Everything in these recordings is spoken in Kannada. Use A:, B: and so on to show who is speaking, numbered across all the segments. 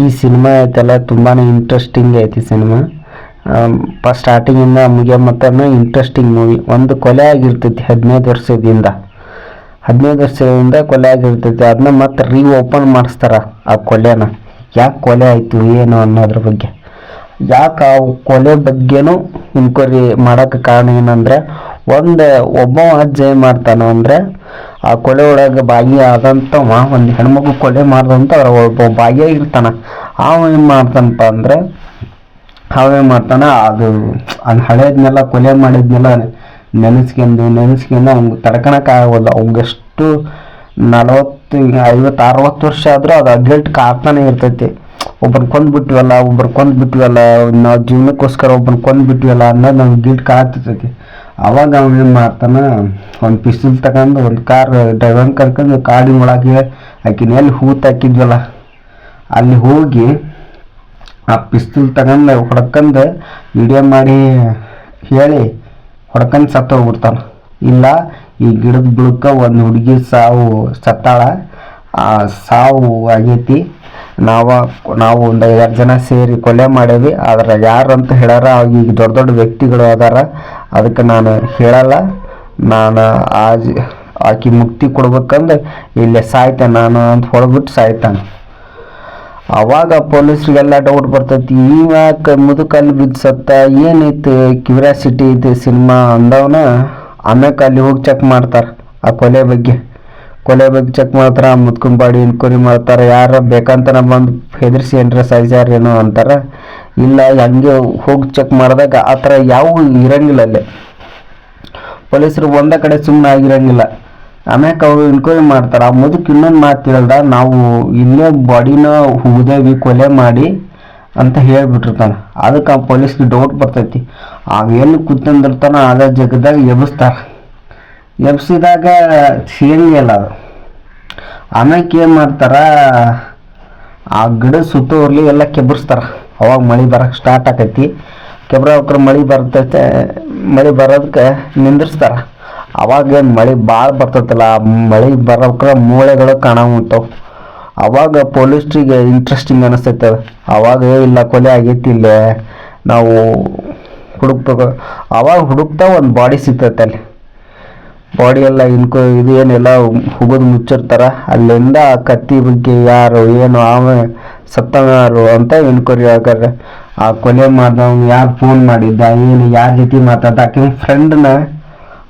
A: ಈ ಸಿನಿಮಾ ಐತಲ್ಲ ತುಂಬಾ ಇಂಟ್ರೆಸ್ಟಿಂಗ್ ಐತಿ ಸಿನಿಮಾ. ಫಸ್ಟ್ ಸ್ಟಾರ್ಟಿಂಗಿಂದ ಮುಗಿಯೋ ಮತ್ತನೂ ಇಂಟ್ರೆಸ್ಟಿಂಗ್ ಮೂವಿ. ಒಂದು ಕೊಲೆ ಆಗಿರ್ತೈತಿ 15 ವರ್ಷದಿಂದ ಕೊಲೆ ಆಗಿರ್ತೈತಿ. ಅದನ್ನ ಮತ್ತೆ ಓಪನ್ ಮಾಡಿಸ್ತಾರ ಆ ಕೊಲೆನ. ಯಾಕೆ ಕೊಲೆ ಆಯಿತು ಏನು ಅನ್ನೋದ್ರ ಬಗ್ಗೆ, ಯಾಕೆ ಆ ಕೊಲೆ ಬಗ್ಗೆನೂ ಇನ್ಕ್ವೈರಿ ಮಾಡೋಕ್ಕೆ ಕಾರಣ ಏನಂದರೆ, ಒಬ್ಬ ಅಜ್ಜ ಏನು ಮಾಡ್ತಾನೆ ಅಂದರೆ, ಆ ಕೊಲೆ ಒಳಗೆ ಭಾಗಿಯಾದಂಥವ ಒಂದು ಹೆಣ್ಮಗು ಕೊಲೆ ಮಾಡ್ದಂತ ಅದ್ರ ಒಬ್ಬ ಭಾಗಿಯಾಗಿರ್ತಾನೆ. ಏನು ಮಾಡ್ತಾನೆ ಅದು ಹಳೇದ್ನೆಲ್ಲ ಕೊಲೆ ಮಾಡಿದ್ನೆಲ್ಲ ನೆನೆಸ್ಕೊಂಡು ಅವ್ನಿಗೆ ತಡ್ಕೊಳಕ್ಕಾಗೋಲ್ಲ. ಅವ್ಗೆಷ್ಟು 40-50-60 ವರ್ಷ ಆದರೂ ಅದು ಗಿಲ್ಟ್ ಕಾಡ್ತಾನೆ ಇರ್ತೈತಿ. ಒಬ್ಬರು ಕೊಂದ್ಬಿಟ್ವಲ್ಲ ನಾವು ಜೀವನಕ್ಕೋಸ್ಕರ ಒಬ್ಬರು ಕೊಂದ್ಬಿಟ್ವಲ್ಲ ಅನ್ನೋದು ನಮ್ಗೆ ಗಿಲ್ಟ್ ಕಾಡ್ತಿರ್ತೈತಿ. ಅವಾಗ ಏನು ಮಾಡ್ತಾನೆ, ಒಂದು ಪಿಸ್ತೂಲ್ ತಗೊಂಡು ಒಂದು ಕಾರ್ ಡ್ರೈವರ್ನ ಕರ್ಕೊಂಡು ಕಾಡಿನ ಒಳಗೆ ಆಕಿನ ಎಲ್ಲಿ ಹೂತು ಹಾಕಿದ್ವಲ್ಲ ಅಲ್ಲಿ ಹೋಗಿ ಆ ಪಿಸ್ತೂಲ್ ತಗೊಂಡು ಹೊಡ್ಕೊಂಡು ವಿಡಿಯೋ ಮಾಡಿ ಹೇಳಿ ಹೊಡ್ಕೊಂಡು ಸತ್ತೋಗ್ಬಿಡ್ತಾನೆ. ಇಲ್ಲ ಈ ಗಿಡದ ಬುಡಕ್ಕೆ ಒಂದು ಹುಡುಗಿ ಸತ್ತಾಳ, ಆ ಸಾವು ಆಗೈತಿ, ನಾವು ಒಂದು 5 ಜನ ಸೇರಿ ಕೊಲೆ ಮಾಡೇವಿ, ಆದ್ರೆ ಯಾರು ಅಂತ ಹೇಳಾರ ಈಗ ದೊಡ್ಡ ವ್ಯಕ್ತಿಗಳು ಅದಾರ, ಅದಕ್ಕೆ ನಾನು ಹೇಳಲ್ಲ, ನಾನು ಆಕಿ ಮುಕ್ತಿ ಕೊಡ್ಬೇಕಂದ್ರೆ ಇಲ್ಲೇ ಸಾಯ್ತಾನೆ ನಾನು ಅಂತ ಹೊಡೆದ್ಬಿಟ್ಟು ಸಾಯ್ತಾನೆ. ಅವಾಗ ಪೊಲೀಸ್ರಿಗೆಲ್ಲ ಡೌಟ್ ಬರ್ತೈತಿ, ಯಾಕೆ ಮುದುಕಲ್ಲಿ ಬಿದ್ದು ಸತ್ತ, ಏನೈತಿ ಕ್ಯೂರಿಯಾಸಿಟಿ ಐತಿ ಸಿನಿಮಾ ಅಂದವನ. ಆಮ್ಯಾಕೆ ಅಲ್ಲಿ ಹೋಗಿ ಚೆಕ್ ಮಾಡ್ತಾರೆ ಆ ಕೊಲೆ ಬಗ್ಗೆ ಚೆಕ್ ಮಾಡ್ತಾರೆ. ಆ ಮುದ್ಕನ್ ಬಾಡಿ ಇನ್ಕ್ವೈರಿ ಮಾಡ್ತಾರೆ. ಯಾರ ಬೇಕಂತನ ಬಂದು ಹೆದರ್ಸಿ ಏನ್ರ ಸಾಯ್ಸಾರೇನೋ ಅಂತಾರೆ. ಇಲ್ಲ ಹಂಗೆ ಹೋಗಿ ಚೆಕ್ ಮಾಡಿದಾಗ ಆ ಥರ ಯಾವ ಇರಂಗಿಲ್ಲ. ಅಲ್ಲೇ ಪೊಲೀಸರು ಒಂದ ಕಡೆ ಸುಮ್ಮನೆ ಆಗಿರಂಗಿಲ್ಲ. ಆಮ್ಯಾಕೆ ಅವರು ಇನ್ಕ್ವೈರಿ ಮಾಡ್ತಾರೆ. ಆ ಮುದುಕ್ ಇನ್ನೊಂದು ಮಾತು ಹೇಳ್ದ, ನಾವು ಇಲ್ಲೇ ಬಾಡಿನ ಹುದೇವಿ ಕೊಲೆ ಮಾಡಿ ಅಂತ ಹೇಳ್ಬಿಟ್ಟಿರ್ತಾನೆ. ಅದಕ್ಕೆ ಆ ಪೊಲೀಸ್ಗೆ ಡೌಟ್ ಬರ್ತೈತಿ. ಅವೆಲ್ಲಿ ಕೂತ್ಕೊಂಡಿರ್ತಾನ ಅದೇ ಜಗದಾಗ ಎಬ್ಸಿದಾಗ ಸಿಗಂಗಿಲ್ಲ ಅದು. ಆಮ್ಯಾಕೆ ಏನು ಮಾಡ್ತಾರ, ಆ ಗಿಡ ಸುತ್ತೋರ್ಲಿ ಎಲ್ಲ ಕೆಬ್ಬರಿಸ್ತಾರ. ಅವಾಗ ಮಳೆ ಬರೋಕ್ಕೆ ಸ್ಟಾರ್ಟ್ ಆಕೈತಿ. ಕೆಬ್ರವ್ರ ಮಳೆ ಬರೋದಕ್ಕೆ ನಿಂದಿರ್ಸ್ತಾರ. ಅವಾಗ ಮಳೆ ಭಾಳ ಬರ್ತೈತಲ್ಲ, ಮಳೆ ಬರೋಕ್ರ ಮೂಳೆಗಳು ಕಾಣಾವಂತಾವ. ಅವಾಗ ಪೊಲೀಸ್ರಿಗೆ ಇಂಟ್ರೆಸ್ಟಿಂಗ್ ಅನಿಸ್ತೈತೆ. ಅವಾಗ ಇಲ್ಲ ಕೊಲೆ ಆಗೈತಿ, ಇಲ್ಲೇ ನಾವು ಹುಡುಕ್ತಾ ಒಂದು ಬಾಡಿ ಸಿಗ್ತೈತೆ. ಅಲ್ಲಿ ಬಾಡಿ ಎಲ್ಲ ಇದು ಏನೆಲ್ಲ ಹುಗಿದು ಮುಚ್ಚಿರ್ತಾರ. ಅಲ್ಲಿಂದ ಆ ಕತ್ತಿ ಬಗ್ಗೆ ಯಾರು ಏನು ಸತ್ತವಾರು ಅಂತ ಇನ್ಕ್ವೈರಿ ಆಗಾರ. ಆ ಕೊಲೆ ಮಾಡ್ದವ್ನು ಯಾರು ಫೋನ್ ಮಾಡಿದ್ದ, ಏನು ಯಾರ ಜೊತೆ ಮಾತಾಡ್ದ, ಆಕೆ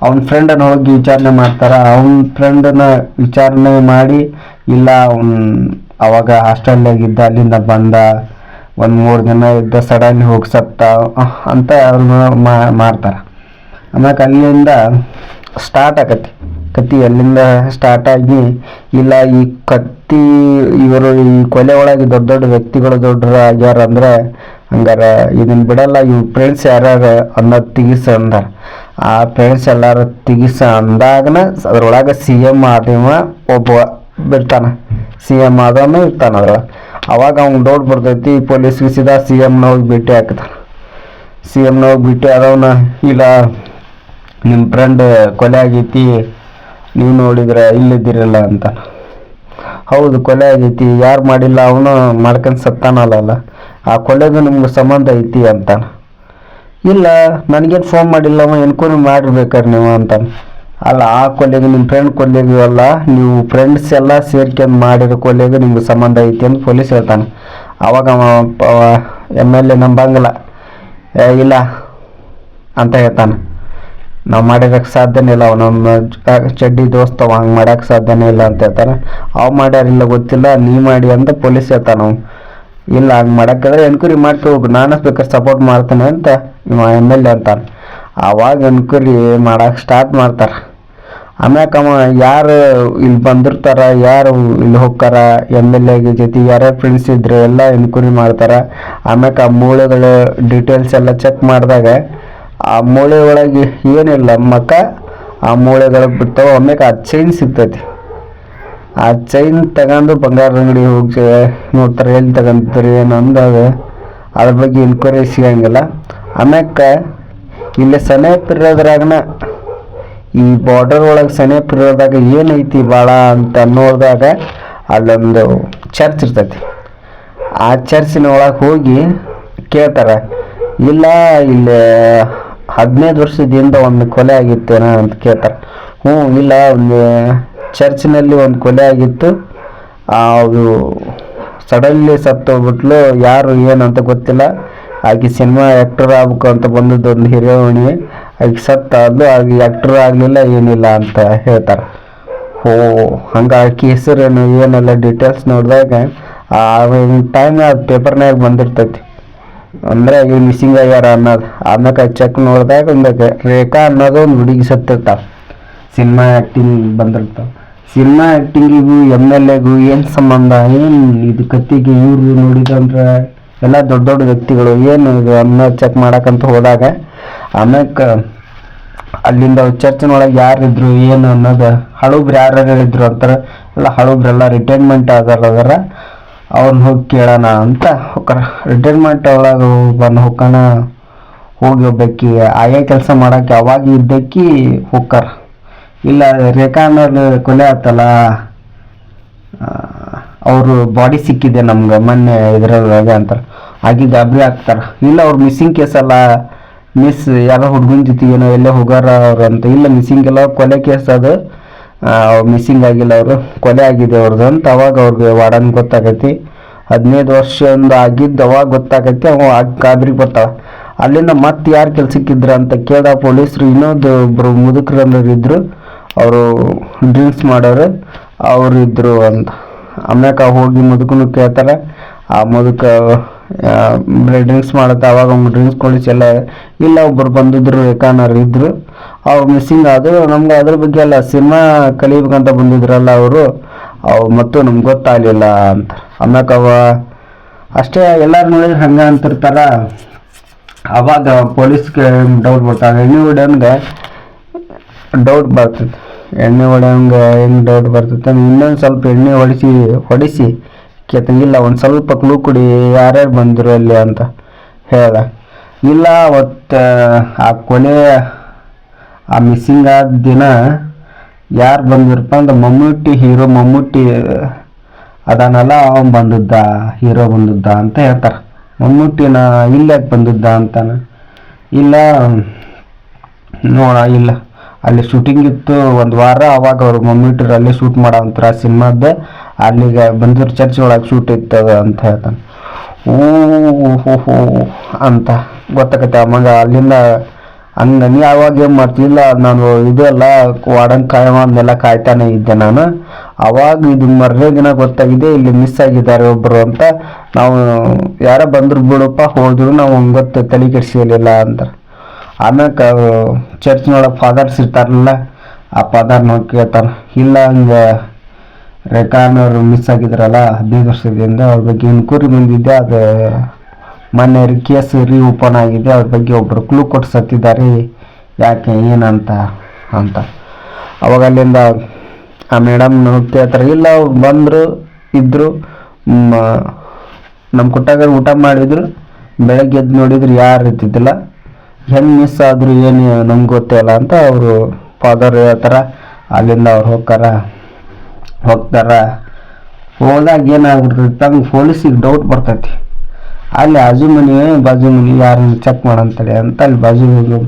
A: ಅವನ ಫ್ರೆಂಡನ್ನು ಹೋಗಿ ವಿಚಾರಣೆ ಮಾಡ್ತಾರ. ಅವನ ಫ್ರೆಂಡನ್ನ ವಿಚಾರಣೆ ಮಾಡಿ, ಇಲ್ಲ ಅವಾಗ ಹಾಸ್ಟೆಲ್ನಾಗಿದ್ದ, ಅಲ್ಲಿಂದ ಬಂದ 1-3 ದಿನ ಇದ್ದ, ಸಡನ್ಲಿ ಹೋಗಿ ಸತ್ತ ಅಂತ ಅವ್ರನ್ನ ಮಾಡ್ತಾರೆ. ಆಮ್ಯಾಕೆ ಅಲ್ಲಿಂದ ಸ್ಟಾರ್ಟ್ ಆಗತ್ತೆ ಕತ್ತಿ. ಅಲ್ಲಿಂದ ಸ್ಟಾರ್ಟ್ ಆಗಿ, ಇಲ್ಲ ಈ ಕತ್ತಿ ಇವರು ಈ ಕೊಲೆ ಒಳಗೆ ದೊಡ್ಡ ವ್ಯಕ್ತಿಗಳು ದೊಡ್ಡರು ಆಗ್ಯಾರ ಅಂದ್ರೆ ಹಂಗಾರ ಇದನ್ನ ಬಿಡಲ್ಲ, ಇವ್ ಫ್ರೆಂಡ್ಸ್ ಯಾರ್ಯಾರ ಅನ್ನೋದು ತಿಗಿಸ ಅಂದಾರ. ಆ ಫ್ರೆಂಡ್ಸ್ ಎಲ್ಲಾರು ತಿಗಿಸ ಅಂದಾಗನ ಅದ್ರೊಳಗೆ CM ಆದವ ಒಬ್ಬ ಬಿಡ್ತಾನ, CM ಆದವನು ಇರ್ತಾನ ಅದ್ರೊಳಗೆ. ಅವಾಗ ಅವ್ನು ಡೌಟ್ ಬರ್ತೈತಿ. ಪೊಲೀಸ್ಗೆ ಸೀದಾ CMನ ಹೋಗಿ ಭೇಟಿ ಹಾಕ್ತಾನ. CMನ ಹೋಗಿ ಭೇಟಿ ಆದವನ, ಇಲ್ಲ ನಿಮ್ಮ ಫ್ರೆಂಡ್ ಕೊಲೆ ಆಗೈತಿ, ನೀವು ನೋಡಿದ್ರೆ ಇಲ್ಲಿದ್ದಿರಲ್ಲ ಅಂತ. ಹೌದು ಕೊಲೆ ಆಗೈತಿ, ಯಾರು ಮಾಡಿಲ್ಲ ಅವನು ಮಾಡ್ಕೊಂಡು ಸತ್ತಾನಲ್ಲ, ಆ ಕೊಲೆಗೂ ನಿಮ್ಗೆ ಸಂಬಂಧ ಐತಿ ಅಂತಾನ. ಇಲ್ಲ ನನಗೇನು ಫೋನ್ ಮಾಡಿಲ್ಲ, ಅವ ಎನ್ಕ್ವೈರಿ ಮಾಡಿರ್ಬೇಕಾರೆ ನೀವು ಅಂತಾನೆ. ಅಲ್ಲ, ಆ ಕೊಲೆಗೆ ನಿಮ್ಮ ಫ್ರೆಂಡ್ ಕೊಲೆಗೂ ಅಲ್ಲ, ನೀವು ಫ್ರೆಂಡ್ಸ್ ಎಲ್ಲ ಸೇರ್ಕೊಂಡು ಮಾಡಿರೋ ಕೊಲೆಗೂ ನಿಮ್ಗೆ ಸಂಬಂಧ ಐತಿ ಅಂತ ಪೊಲೀಸ್ ಹೇಳ್ತಾನೆ. ಅವಾಗ MLA ನಂಬಂಗಿಲ್ಲ, ಇಲ್ಲ ಅಂತ ಹೇಳ್ತಾನೆ. ನಾವು ಮಾಡಿರೋಕ್ಕೆ ಸಾಧ್ಯನೇ ಇಲ್ಲ, ಅವನೊಂದು ಚಡ್ಡಿ ದೋಸ್ತ ಹಂಗೆ ಮಾಡೋಕ್ಕೆ ಸಾಧ್ಯನೇ ಇಲ್ಲ ಅಂತ ಹೇಳ್ತಾನೆ. ಅವು ಮಾಡ್ಯಾರಿಲ್ಲ ಗೊತ್ತಿಲ್ಲ, ನೀ ಮಾಡಿ ಅಂತ ಪೊಲೀಸ್ ಹೇಳ್ತಾನೆ. ಅವ್ನು ಇಲ್ಲ ಹಂಗೆ ಮಾಡೋಕ್ಕಾದ್ರೆ ಎನ್ಕ್ವೈರಿ ಮಾಡ್ಕೊ ಹೋಗು, ನಾನು ಬೇಕಾದ್ರೆ ಸಪೋರ್ಟ್ ಮಾಡ್ತೇನೆ ಅಂತ MLA ಅಂತಾನೆ. ಆವಾಗ ಎನ್ಕ್ವೈರಿ ಮಾಡೋಕೆ ಸ್ಟಾರ್ಟ್ ಮಾಡ್ತಾರೆ. ಆಮ್ಯಾಕ ಯಾರು ಇಲ್ಲಿ ಬಂದಿರ್ತಾರ, ಯಾರು ಇಲ್ಲಿ ಹೋಗ್ತಾರ, MLA ಜೊತೆ ಯಾರ್ಯಾರು ಫ್ರೆಂಡ್ಸ್ ಇದ್ರೆ ಎಲ್ಲ ಎನ್ಕ್ವೈರಿ ಮಾಡ್ತಾರೆ. ಆಮ್ಯಾಕ ಆ ಮೂಳೆಗಳ ಡೀಟೇಲ್ಸ್ ಎಲ್ಲ ಚೆಕ್ ಮಾಡಿದಾಗ ಆ ಮೂಳೆ ಒಳಗೆ ಏನಿಲ್ಲ ಆ ಮೂಳೆಗಳು ಬಿಡ್ತಾವ. ಆಮ್ಯಾಕ ಆ ಚೈನ್ ಸಿಗ್ತೈತಿ. ಆ ಚೈನ್ ತಗೊಂಡು ಬಂಗಾರದ ಅಂಗಡಿ ಹೋಗಿ ನೋಡ್ತಾರೆ, ಎಲ್ಲಿ ತಗೊಂತಾರೆ ಏನು ಅಂದಾಗ ಅದ್ರ ಬಗ್ಗೆ ಇನ್ಕ್ವೈರಿ ಸಿಗಂಗಿಲ್ಲ. ಆಮ್ಯಾಕ ಇಲ್ಲಿ ಸನೇಪಿರೋದ್ರಾಗನ ಈ ಬಾರ್ಡರ್ ಒಳಗೆ ಸನೇಪಿರೋದಾಗ ಏನೈತಿ ಭಾಳ ಅಂತ ನೋಡಿದಾಗ ಅಲ್ಲೊಂದು ಚರ್ಚ್ ಇರ್ತೈತಿ. ಆ ಚರ್ಚಿನ ಒಳಗೆ ಹೋಗಿ ಕೇಳ್ತಾರೆ, ಇಲ್ಲ ಇಲ್ಲಿ 15 ವರ್ಷದಿಂದ ಒಂದು ಕೊಲೆ ಆಗಿತ್ತೇನ ಅಂತ ಕೇಳ್ತಾರೆ. ಇಲ್ಲ, ಒಂದು ಚರ್ಚಿನಲ್ಲಿ ಒಂದು ಕೊಲೆ ಆಗಿತ್ತು, ಅದು ಸಡನ್ಲಿ ಸತ್ತೋಗ್ಬಿಟ್ಲು, ಯಾರು ಏನಂತ ಗೊತ್ತಿಲ್ಲ. ಆಕೆ ಸಿನಿಮಾ ಆ್ಯಕ್ಟರ್ ಆಗ್ಬೇಕು ಅಂತ ಬಂದದ್ದು ಒಂದು ಹೀರೋಯಿಣಿ, ಆಕೆ ಸತ್ತಾದ್ಲು, ಆಕೆ ಆ್ಯಕ್ಟರ್ ಆಗಲಿಲ್ಲ ಏನಿಲ್ಲ ಅಂತ ಹೇಳ್ತಾರೆ. ಹಂಗೆ ಆಕೆ ಹೆಸರೇನು ಏನೆಲ್ಲ ಡೀಟೇಲ್ಸ್ ನೋಡಿದಾಗ ಆ ಟೈಮ್ ಅದು ಪೇಪರ್ನಾಗ ಬಂದಿರ್ತೈತಿ, ಅಂದರೆ ಇವ್ ಮಿಸ್ಸಿಂಗ್ ಆಗ್ಯಾರ ಅನ್ನೋದು. ಆಮ್ಯಾಗ ಚೆಕ್ ನೋಡಿದಾಗ ಒಂದು ರೇಖಾ ಅನ್ನೋದು ಒಂದು ಹುಡುಗಿ ಸತ್ತಿರ್ತಾವೆ, ಸಿನಿಮಾ ಆ್ಯಕ್ಟಿಂಗ್ ಬಂದಿರ್ತಾವೆ. ಸಿನಿಮಾ ಆ್ಯಕ್ಟಿಂಗಿಗೂ MLAಗೂ ಏನು ಸಂಬಂಧ, ಏನು ಇದು ಕತ್ತಿಗೆ ಇವರು ನೋಡಿದಂದ್ರೆ ಎಲ್ಲ ದೊಡ್ಡ ದೊಡ್ಡ ವ್ಯಕ್ತಿಗಳು ಏನು ಇದು ಅನ್ನೋ ಚೆಕ್ ಮಾಡಕ್ಕಂತ ಹೋದಾಗ ಆಮ್ಯಾಗ ಅಲ್ಲಿಂದ ಚರ್ಚಿನೊಳಗೆ ಯಾರಿದ್ರು ಏನು ಅನ್ನೋದು, ಹಳುಬ್ರು ಯಾರು ಹೇಳಿದ್ರು ಅಂತಾರೆ. ಎಲ್ಲ ಹಳುಬ್ರೆಲ್ಲ ರಿಟೈರ್ಮೆಂಟ್ ಅದಾರ, ಅವ್ರನ್ನ ಹೋಗಿ ಕೇಳೋಣ ಅಂತ ಹೋಗ್ತಾರ. ರಿಟೈರ್ಮೆಂಟ್ ಒಳಗೆ ಹೋಗೋಣ, ಹೋಗಿ ಒಬ್ಬಾಕಿ ಆಯಾ ಕೆಲಸ ಮಾಡೋಕ್ಕೆ ಅವಾಗ ಇದ್ದಕ್ಕಿ ಹೋಗ್ತಾರ. ಇಲ್ಲ, ರೇಖಾ ಅನ್ನೋದು ಕೊಲೆ ಆತಲ್ಲ, ಅವರು ಬಾಡಿ ಸಿಕ್ಕಿದೆ ನಮ್ಗೆ ಮೊನ್ನೆ ಇದರೊಳಗೆ ಅಂತಾರೆ. ಆಗಿ ಗಾಬರಿ ಆಗ್ತಾರೆ. ಇಲ್ಲ, ಅವ್ರು ಮಿಸ್ಸಿಂಗ್ ಕೇಸಲ್ಲ, ಮಿಸ್ ಯಾರೋ ಹುಡುಗನ ಜೊತೆಗೆ ಏನೋ ಎಲ್ಲೇ ಹೋಗಾರ ಅವ್ರು ಅಂತ. ಇಲ್ಲ, ಮಿಸ್ಸಿಂಗ್ ಎಲ್ಲ ಕೊಲೆ ಕೇಸ್ ಅದು, ಮಿಸ್ಸಿಂಗ್ ಆಗಿಲ್ಲ, ಅವರು ಕೊಲೆ ಆಗಿದೆ ಅವ್ರದ್ದು ಅಂತ. ಅವಾಗ ಅವ್ರಿಗೆ ವಾರ್ಡನ್ ಗೊತ್ತಾಗೈತಿ. 15 ವರ್ಷ ಒಂದು ಆಗಿದ್ದು ಅವಾಗ ಗೊತ್ತಾಗೈತಿ. ಅವ ಗಾಬರಿಗೆ ಬರ್ತಾವ. ಅಲ್ಲಿಂದ ಮತ್ತೆ ಯಾರು ಕೆಲ್ಸಕ್ಕಿದ್ರ ಅಂತ ಕೇಳ್ದ ಪೊಲೀಸರು. ಇನ್ನೊಂದು ಒಬ್ರು ಮುದುಕರು ಇದ್ರು, ಅವರು ಡ್ರಿಂಕ್ಸ್ ಮಾಡೋರು ಅವರು ಇದ್ರು ಅಂತ. ಆಮ್ಯಾಕ ಹೋಗಿ ಮುದುಕನು ಕೇಳ್ತಾರೆ. ಆ ಮುದುಕ ಡ್ರಿಂಕ್ಸ್ ಮಾಡುತ್ತೆ. ಅವಾಗ ಡ್ರಿಂಕ್ಸ್ ಕೊಡಿಸಿ ಎಲ್ಲ, ಇಲ್ಲ ಒಬ್ಬರು ಬಂದಿದ್ರು ರೇಖಾನವ್ರು ಇದ್ರು, ಅವ್ರು ಮಿಸ್ಸಿಂಗ್ ಆದರು. ನಮ್ಗೆ ಅದ್ರ ಬಗ್ಗೆ ಎಲ್ಲ ಸಿನಿಮಾ ಕಲಿಬೇಕಂತ ಬಂದಿದ್ರಲ್ಲ ಅವರು ಮತ್ತು ನಮ್ಗೆ ಗೊತ್ತಾಗಲಿಲ್ಲ ಅಂತ. ಆಮ್ಯಾಕ ಅಷ್ಟೇ ಎಲ್ಲರೂ ನೋಡಿದ್ರೆ ಹಂಗೆ ಅಂತಿರ್ತಾರ. ಅವಾಗ ಪೊಲೀಸ್ಗೆ ಡೌಟ್ ಬರ್ತಾರೆ. ಎಣ್ಣೆ ಹೊಡೆಯಂಗೆ ಡೌಟ್ ಬರ್ತೈತೆ. ಎಣ್ಣೆ ಹೊಡೆಯಂಗೆ ಹೆಂಗೆ ಡೌಟ್ ಬರ್ತೈತೆ, ಇನ್ನೊಂದು ಸ್ವಲ್ಪ ಎಣ್ಣೆ ಹೊಡಿಸಿ ಕೇಳ್ತಂಗಿಲ್ಲ, ಒಂದು ಸ್ವಲ್ಪ ಕ್ಲೂ ಕೊಡಿ ಯಾರ್ಯಾರು ಬಂದರು ಅಲ್ಲಿ ಅಂತ ಹೇಳ್ದ. ಇಲ್ಲ, ಅವತ್ತು ಆ ಕೊನೆ ಆ ಮಿಸ್ಸಿಂಗ್ ಆದ ದಿನ ಯಾರು ಬಂದಿರಪ್ಪ ಅಂದ್ರೆ ಹೀರೋ ಮಮ್ಮೂಟಿ ಅದಾನಲ್ಲ, ಅವನು ಬಂದಿದ್ದ, ಹೀರೋ ಬಂದಿದ್ದ ಅಂತ ಹೇಳ್ತಾರೆ. ಮಮ್ಮೂಟಿನ ಇಲ್ಲಾಕೆ ಬಂದಿದ್ದ ಅಂತಾನೆ. ಇಲ್ಲ ನೋಡ, ಇಲ್ಲ ಅಲ್ಲಿ ಶೂಟಿಂಗ್ ಇತ್ತು ಒಂದು ವಾರ, ಅವಾಗ ಅವ್ರು ಮಮ್ಮೂಟಿರು ಅಲ್ಲೇ ಶೂಟ್ ಮಾಡೋಂತರ ಸಿನಿಮಾದ, ಅಲ್ಲಿಗೆ ಬಂದಿರೋ ಚರ್ಚ್ ಒಳಗೆ ಶೂಟ್ ಇರ್ತದ ಅಂತ ಹೇಳ್ತಾನೆ. ಓಹೋ ಅಂತ ಗೊತ್ತಾಗತ್ತೆ. ಆವಾಗ ಅಲ್ಲಿಂದ ಹಂಗೆ ನೀ ಅವಾಗ ಏನು ಮಾಡ್ತಿಲ್ಲ, ನಾನು ಇದೆಲ್ಲ ವಾರ್ಡನ್ ಕಾಯಮಾನೆಲ್ಲ ಕಾಯ್ತಾನೆ ಇದ್ದೆ ನಾನು. ಅವಾಗ ಇದು ಮರ್ರೆ ದಿನ ಗೊತ್ತಾಗಿದೆ ಇಲ್ಲಿ ಮಿಸ್ ಆಗಿದ್ದಾರೆ ಒಬ್ಬರು ಅಂತ. ನಾವು ಯಾರೋ ಬಂದ್ರು ಬಿಡಪ್ಪ, ಹೋದ್ರು, ನಾವು ಗೊತ್ತು ತಲೆ ಕೆಡಿಸಿರಲಿಲ್ಲ ಅಂತ. ಆಮ್ಯಾಕ ಚರ್ಚ್ನೊಳಗೆ ಫಾದರ್ಸ್ ಇರ್ತಾರಲ್ಲ, ಆ ಫಾದರ್ ನೋಡಿ ಕೇಳ್ತಾನೆ. ಇಲ್ಲ, ಹಂಗೆ ರೇಖಾನವ್ರು ಮಿಸ್ ಆಗಿದ್ರಲ್ಲ 15 ವರ್ಷದಿಂದ, ಅವ್ರ ಬಗ್ಗೆ ಇನ್ಕ್ವೈರಿ ಬಂದಿದ್ದೆ, ಅದು ಮೊನ್ನೆ ಕೇಸ್ ಓಪನ್ ಆಗಿದೆ, ಅವ್ರ ಬಗ್ಗೆ ಒಬ್ಬರು ಕ್ಲೂ ಕೊಟ್ಟು ಸತ್ತಿದ್ದಾರೆ, ಯಾಕೆ ಏನಂತ ಅಂತ. ಅವಾಗ ಅಲ್ಲಿಂದ ಆ ಮೇಡಮ್ ಕೇಳ್ತಾರೆ. ಇಲ್ಲ, ಅವ್ರು ಬಂದರು ಇದ್ದರು, ನಮ್ಮ ಕೊಟ್ಟಾಗ ಊಟ ಮಾಡಿದ್ರು, ಬೆಳಗ್ಗೆ ಎದ್ದು ನೋಡಿದ್ರು ಯಾರು ಇರ್ತಿದ್ದಿಲ್ಲ, ಹೆಂಗೆ ಮಿಸ್ ಆದರು ಏನು ನಮ್ಗೆ ಗೊತ್ತೇ ಇಲ್ಲ ಅಂತ ಅವರು ಫಾದರ್ ಹೇಳ್ತಾರೆ. ಅಲ್ಲಿಂದ ಅವ್ರು ಹೋಗ್ತಾರ. ಹೋದಾಗ ಏನಾಗ್ಬಿಡ್ತೈತಿ, ತಮ್ಗೆ ಪೊಲೀಸಿಗೆ ಡೌಟ್ ಬರ್ತೈತಿ. ಅಲ್ಲಿ ಬಾಜು ಮನೆ ಯಾರನ್ನ ಚೆಕ್ ಮಾಡಂತೇಳಿ ಅಂತ ಅಲ್ಲಿ ಬಾಜು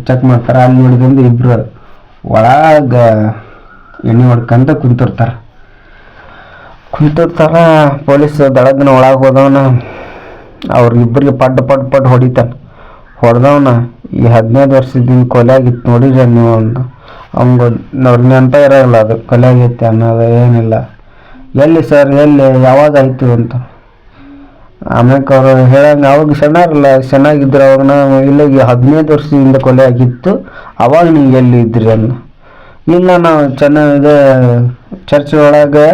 A: ಚೆಕ್ ಮಾಡ್ತಾರೆ. ಅಲ್ಲಿ ನೋಡಿದಂದು ಇಬ್ರು ಒಳಗೆ ಎಣ್ಣೆ ಹೊಡ್ಕಂತ ಕುಂತಿರ್ತಾರ. ಪೊಲೀಸ್ ದಳದಿನ ಒಳಗೆ ಹೋದವನ ಅವ್ರಿಗಿಬ್ಬರಿಗೆ ಪಡ್ ಹೊಡೆದವನ ಈ 15 ವರ್ಷದಿಂದ ಕೊಲೆ ಆಗಿತ್ತು ನೋಡಿದ್ರೆ ನೀವು ಅವ್ನಿಗೆ ಅವ್ರಿಗೆ ನೆನಪ ಇರೋಲ್ಲ ಅದು ಕೊಲೆ ಆಗೈತೆ ಅನ್ನೋದು ಏನಿಲ್ಲ. ಎಲ್ಲಿ ಸರ್, ಎಲ್ಲಿ, ಯಾವಾಗ ಆಯಿತು ಅಂತ. ಆಮ್ಯಾಕ ಅವರು ಹೇಳಂಗೆ ಅವಾಗ ಚೆನ್ನಾಗಿದ್ರು. ಅವಾಗ ನಾವು ಇಲ್ಲ 15 ವರ್ಷದಿಂದ ಕೊಲೆ ಆಗಿತ್ತು, ಅವಾಗ ನೀವು ಎಲ್ಲಿ ಇದ್ರಿ ಅಂದ. ಇಲ್ಲ, ನಾವು ಚೆನ್ನಾಗಿದೆ ಚರ್ಚ್ ಒಳಗೆ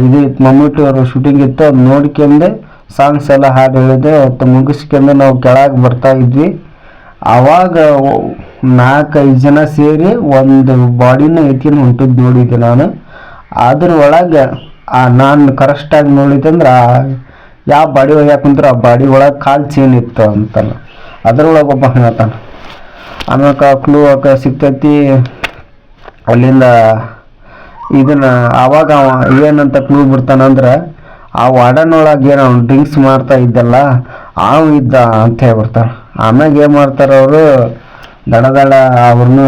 A: ಇದು ಮಮ್ಮೂಟಿ ಅವರು ಶೂಟಿಂಗ್ ಇತ್ತು, ಅದು ನೋಡ್ಕೊಂಡು ಸಾಂಗ್ಸ್ ಎಲ್ಲ ಹಾಡು ಹೇಳಿದೆ, ಮತ್ತು ಮುಗಿಸ್ಕೊಂಡು ನಾವು ಕೆಳಗೆ ಬರ್ತಾ ಇದ್ವಿ. ಆವಾಗ 4-5 ಜನ ಸೇರಿ ಒಂದು ಬಾಡಿನ ಎತ್ಕೊಂಡು ಹೊಂಟಿದ್ದು ನೋಡಿದ್ದೆ ನಾನು. ಅದ್ರ ಒಳಗೆ ನಾನು ಕರೆಕ್ಟಾಗಿ ನೋಡಿದಂದ್ರೆ ಯಾವ ಬಾಡಿ ಒಯ್ಯಾಕೆ ಕುಂತ್ರೆ ಆ ಬಾಡಿ ಒಳಗೆ ಕಾಲು ಚೇನ್ ಇತ್ತು ಅಂತಾನೆ. ಅದ್ರೊಳಗೆ ಒಬ್ಬ ಹೇಳ್ತಾನೆ. ಆಮ್ಯಾಕ ಕ್ಲೂ ಸಿಗ್ತೈತಿ. ಅಲ್ಲಿಂದ ಇದನ್ನ ಆವಾಗ ಏನಂತ ಕ್ಲೂ ಬಿಡ್ತಾನಂದ್ರೆ, ಆ ವಾರ್ಡನೊಳಗೆ ಏನೋ ಡ್ರಿಂಕ್ಸ್ ಮಾಡ್ತಾ ಇದ್ದಲ್ಲ ಅವ ಇದ್ದ ಅಂತ ಹೇಳ್ಬಿಡ್ತಾರೆ. ಆಮ್ಯಾಗ ಏನು ಮಾಡ್ತಾರೆ ಅವರು, ದಡ ಅವ್ರನ್ನ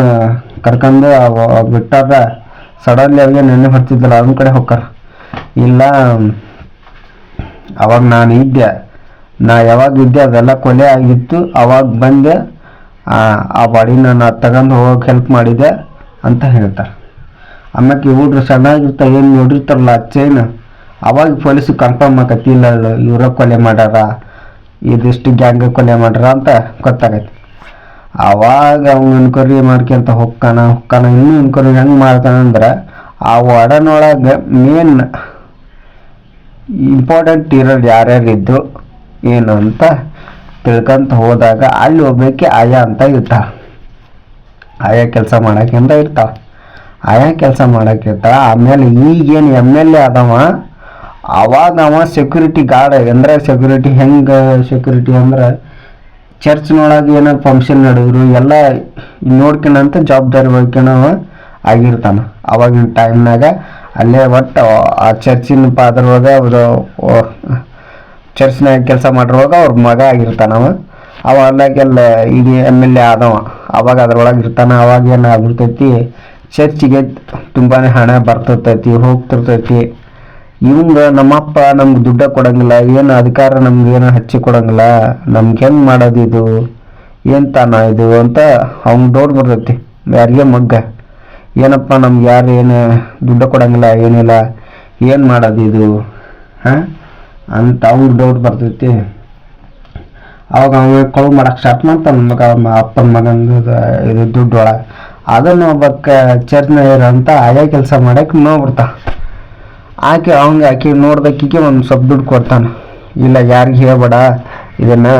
A: ಕರ್ಕೊಂಡು ಬಿಟ್ಟಾಗ ಸಡನ್ಲಿ ಅವ್ರಿಗೆ ನೆನ್ನೆ ಬರ್ತಿದ್ದಲ್ಲ ಅದನ್ನ ಕಡೆ ಹೋಗ್ತಾರ. ಇಲ್ಲ ಅವಾಗ ನಾನು ಇದ್ದೆ, ನಾ ಯಾವಾಗ ಇದ್ದೆ ಅದೆಲ್ಲ ಕೊಲೆ ಆಗಿತ್ತು, ಅವಾಗ ಬಂದೆ ಆ ಬಾಡಿನ ನಾನು ತಗೊಂಡು ಹೋಗೋಕೆ ಹೆಲ್ಪ್ ಮಾಡಿದೆ ಅಂತ ಹೇಳ್ತಾರೆ. ಆಮ್ಯಾಕೆ ಇವ್ರು ಸಣ್ಣಾಗಿರ್ತಾರೆ, ಏನು ನೋಡಿರ್ತಾರಲ್ಲ ಚೈನ್, ಅವಾಗ ಪೊಲೀಸಿಗೆ ಕನ್ಫರ್ಮ್ ಆಕತಿ ಇಲ್ಲ ಇವರ ಕೊಲೆ ಮಾಡ್ಯಾರ, ಇದಿಷ್ಟು ಗ್ಯಾಂಗ್ ಕೊಲೆ ಮಾಡ್ಯಾರ ಅಂತ ಗೊತ್ತಾಗೈತಿ. ಅವಾಗ ಅವ್ನು ಎನ್ಕ್ವೈರಿ ಮಾಡ್ಕೊಂತ ಹೊಕ್ಕಾನ ಇನ್ನೂ ಎನ್ಕ್ವೈರಿ ಹೆಂಗೆ ಮಾಡ್ತಾನಂದ್ರೆ, ಆ ವಾರ್ಡನೊಳಗೆ ಮೇನ್ ಇಂಪಾರ್ಟೆಂಟ್ ಇರೋದು ಯಾರ್ಯಾರಿದ್ದು ಏನು ಅಂತ ತಿಳ್ಕೊಂತ ಹೋದಾಗ ಅಲ್ಲಿ ಒಬ್ಬಕ್ಕೆ ಆಯಾ ಅಂತ ಇರ್ತಾಳ. ಆಯಾ ಕೆಲಸ ಮಾಡಕ್ಕೆ ಅಂತ ಇರ್ತಾಳ. ಆಯಾ ಕೆಲಸ ಮಾಡಕ್ಕೆ ಇರ್ತಾಳ. ಆಮೇಲೆ ಈಗೇನು MLA ಆದವ, ಅವಾಗ ಅವ ಸೆಕ್ಯೂರಿಟಿ ಗಾರ್ಡ್ ಅಂದ್ರೆ ಸೆಕ್ಯೂರಿಟಿ ಹೆಂಗೆ ಸೆಕ್ಯೂರಿಟಿ ಅಂದ್ರೆ ಚರ್ಚ್ನೊಳಗೆ ಏನಾರು ಫಂಕ್ಷನ್ ನಡೆದ್ರು ಎಲ್ಲ ನೋಡ್ಕೊಳಂತ ಜವಾಬ್ದಾರಿ ವಹಿಸ್ಕೊಳವ ಆಗಿರ್ತಾನ. ಅವಾಗಿನ ಟೈಮ್ನಾಗ ಅಲ್ಲೇ ಒಟ್ಟು ಆ ಚರ್ಚಿನ ಪಾದ್ರೊಳಗ ಅವರು ಚರ್ಚ್ನಾಗ ಕೆಲಸ ಮಾಡಿರುವಾಗ ಅವ್ರ ಮಗ ಆಗಿರ್ತಾನವ. ಅವ ಅಲ್ಲಾಗೆಲ್ಲ ಈಗ MLA ಆದವ, ಅವಾಗ ಅದ್ರೊಳಗೆ ಇರ್ತಾನ. ಅವಾಗ ಏನಾಗ್ಬಿಡ್ತೈತಿ, ಚರ್ಚಿಗೆ ತುಂಬಾ ಹಣ ಬರ್ತೈತಿ ಹೋಗ್ತಿರ್ತೈತಿ. ಇವಂಗ ನಮ್ಮಪ್ಪ ನಮ್ಗೆ ದುಡ್ಡ ಕೊಡಂಗಿಲ್ಲ, ಏನು ಅಧಿಕಾರ ನಮ್ಗೆ ಏನು ಹಚ್ಚಿ ಕೊಡಂಗಿಲ್ಲ, ನಮ್ಗೆ ಹೆಂಗೆ ಮಾಡೋದು ಇದು, ಏನು ತಾನ ಇದು ಅಂತ ಅವ್ನು ಡೌಟ್ ಬರ್ತೈತಿ ಯಾರಿಗೆ ಮಗ್ಗ. ಏನಪ್ಪ ನಮ್ಗೆ ಯಾರು ಏನು ದುಡ್ಡ ಕೊಡಂಗಿಲ್ಲ, ಏನಿಲ್ಲ, ಏನು ಮಾಡೋದು ಇದು ಅಂತ ಅವ್ನಿಗೆ ಡೌಟ್ ಬರ್ತೈತಿ. ಅವಾಗ ಅವನ ಕಳು ಮಾಡಕ್ಕೆ ಸ್ಟಾರ್ಟ್ ಮಾಡ್ತಾನೆ ಮಗ, ಅಪ್ಪನ ಮಗಂದು ಇದು ದುಡ್ಡು ಒಳಗೆ. ಅದನ್ನು ಒಬ್ಬಕ್ಕ ಚರ್ಚ್ನ ಇರೋಂಥ ಆಯಾ ಕೆಲಸ ಮಾಡಕ್ಕೆ ನೋಡ್ಬಿಡ್ತಾ. ಆಕೆ ನೋಡ್ದಕ್ಕಿಗೆ ಒಂದು ಸ್ವಲ್ಪ ದುಡ್ಡು ಕೊಡ್ತಾನೆ. ಇಲ್ಲ ಯಾರಿಗೆ ಹೇಳ್ಬೇಡ ಇದನ್ನು,